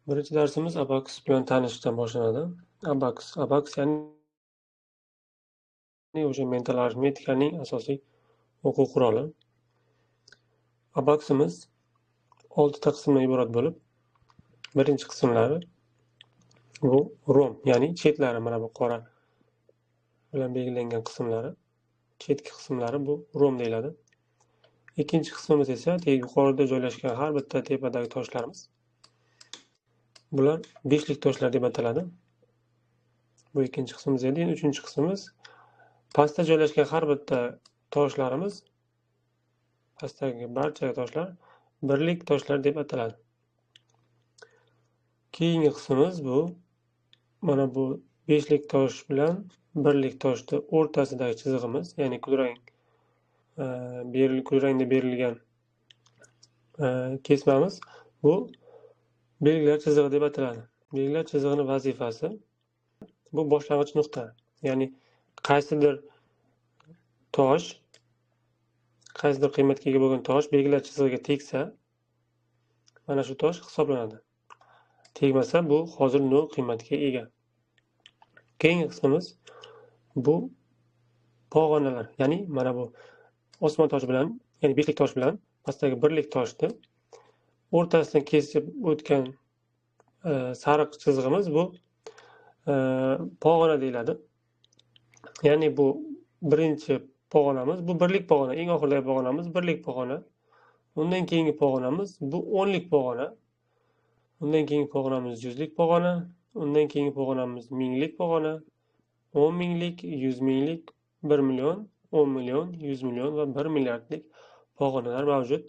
Birinchi darsimiz abakus bilan tanishishdan boshlanadi. Abakus ya'ni o'sha mental aritmetikaning asosiy o'quv quroli. Abakusimiz 6 ta qismdan iborat bo'lib, birinchi qismlari bu rom, ya'ni chetlari, mana bu qora bilan belgilangan qismlari, chetki qismlari bu rom deyiladi. Ikkinchi qismimiz esa yuqorida joylashgan har bitta tepadagi toshlarimiz. Bular beshlik toshlar deb ataladi. Bu ikkinchi qismimiz edi. Endi uchinchi qismimiz pastda joylashgan har bitta toshlarimiz, pastdagi barcha toshlar birlik toshlar deb ataladi. Keyingi qismimiz bu mana bu beshlik tosh bilan birlik toshni o'rtasidagi chizig'imiz, ya'ni kulrangda berilgan kesmamiz bu belgilar chizig'i deb ataladi. Belgilar chizig'ining vazifasi bu boshlang'ich nuqta, ya'ni qaysidir tosh, qaysidir qiymatga ega bo'lgan tosh belgilar chizig'iga tegsa, mana shu tosh hisoblanadi. Tegmasa, bu hozir 0 qiymatga ega. Keyingi qismimiz bu pog'onalar, ya'ni mana bu osmon toshi bilan, ya'ni beshlik tosh bilan pastdagi birlik toshni o'rtasidan kesib o'tgan sariq chizig'imiz bu pog'ona deyiladi. Ya'ni bu birinchi pog'onamiz, bu birlik pog'ona, eng oxirdagi pog'onamiz birlik pog'ona. Undan keyingi pog'onamiz bu 10lik pog'ona. Undan keyingi pog'onamiz 100lik pog'ona. Undan keyingi pog'onamiz 1000lik pog'ona, 10 minglik, 100 minglik, 1 million, 10 million, 100 million va 1 milliardlik pog'onalar mavjud.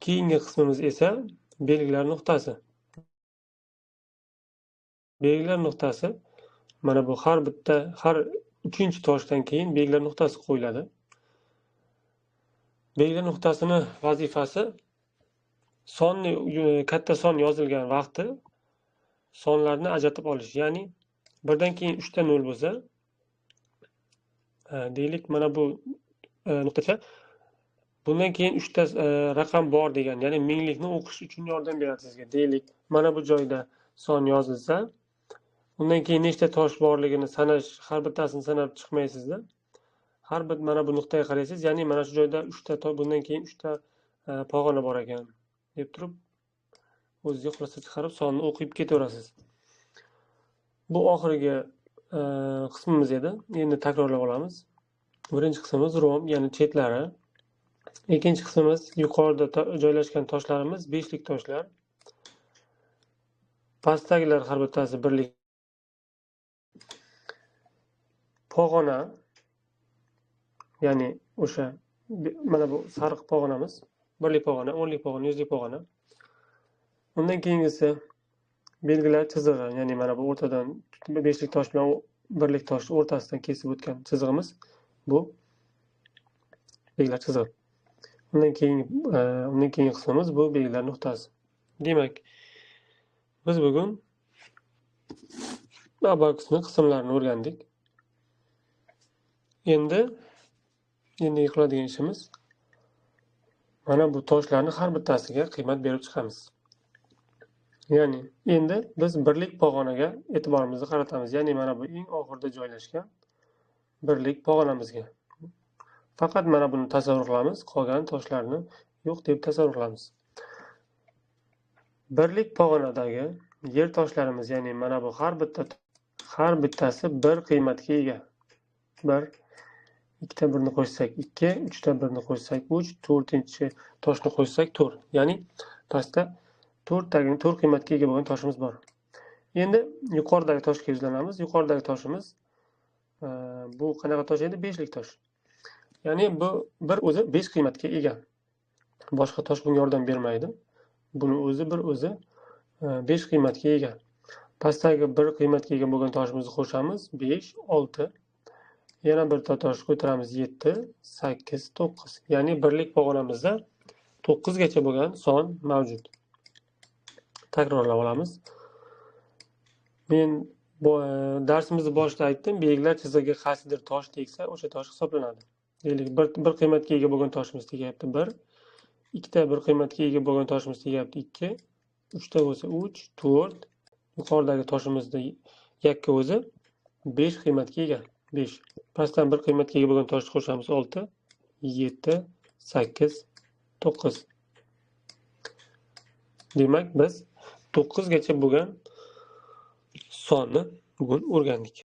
Keyingi qismimiz esa belgilar nuqtasi. Belgilar nuqtasi mana bu har 3-chi toshdan keyin belgilar nuqtasi qo'yiladi. Belgilar nuqtasini vazifasi sonni, katta son yozilgan vaqti sonlarni ajratib olish. Ya'ni birdan keyin 3 ta 0 bo'lsa, deylik mana bu nuqtacha bundan keyin 3 ta raqam bor degan, ya'ni minglikni o'qish uchun yordam beradi sizga. Deylik mana bu joyda son yozilsa, undan keyin nechta tosh borligini sanash, har bittasini sanab chiqmaysizda. Har bir mana bu nuqtaga qaraysiz, ya'ni mana shu joyda 3 ta, bundan keyin 3 ta pog'ona bor ekan deb turib, o'zingizga xulosa chiqarib sonni o'qib ketaverasiz. Bu oxirgi qismimiz edi. Endi takrorlab olamiz. Birinchi qismimiz rom, ya'ni chetlari. Ikkinchi qismimiz yuqorida joylashgan toshlarimiz beshlik toshlar. Pastdagilar har bittasi birlik pog'ona, ya'ni o'sha mana bu sariq pog'onamiz, birlik pog'ona, 10lik pog'ona, 100lik pog'ona. Undan keyingisi belgilar chizig'i, ya'ni mana bu o'rtadan beshlik tosh bilan birlik toshni o'rtasidan kesib o'tgan chizig'imiz bu belgilar chizig'i. Undan keyingi qismimiz bu belgilar nuqtasi. Demak, biz bugun abakusning qismlarini o'rgandik. Endi qiladigan ishimiz mana bu toshlarni har bittasiga qiymat berib chiqamiz. Ya'ni endi biz birlik pog'onaga e'tiborimizni qaratamiz. Ya'ni mana bu eng oxirida joylashgan birlik pog'onamizga. Faqat mana buni tasavvur qilamiz, qolgan toshlarni yo'q deb tasavvur qilamiz. Birlik pog'onadagi yer toshlarimiz, ya'ni mana bu har bittasi bir qiymatga ega. 1, 2 ta 1 ni qo'shsak 2, 3 ta 1 ni qo'shsak 3, 4-chi toshni qo'shsak 4. Ya'ni pastda 4 qiymatga ega bo'lgan toshimiz bor. Endi yuqoridagi toshga yuzlanamiz. Yuqoridagi toshimiz bu qanaqa tosh edi? Beshlik tosh. Ya'ni bu bir o'zi 5 qiymatga ega. Boshqa tosh bunga yordam bermaydi. Buni o'zi 5 qiymatga ega. Pastdagi 1 qiymatga ega bo'lgan toshimizni qo'shamiz 5, 6. Yana bir tosh ko'taramiz 7, 8, 9. Ya'ni birlik pog'onamizda 9 gacha bo'lgan son mavjud. Takrorlab olamiz. Men darsimizni boshida aytdim, belgilar chizig'iga qaysidir tosh tegsa, o'sha tosh hisoblanadi. Deylik, bir qiymatga ega bo'lgan toshimiz tegyapti 1, 2 ta bir qiymatga ega bo'lgan toshimiz tegyapti 2, 3 ta bo'lsa 3, 4. Yuqoridagi toshimizda yakka o'zi 5 qiymatga ega. 5. Pastdan 1 qiymatga ega bo'lgan toshni qo'shamiz. 6, 7, 8, 9. Demak, biz 9 gacha bo'lgan sonni bugun o'rgandik.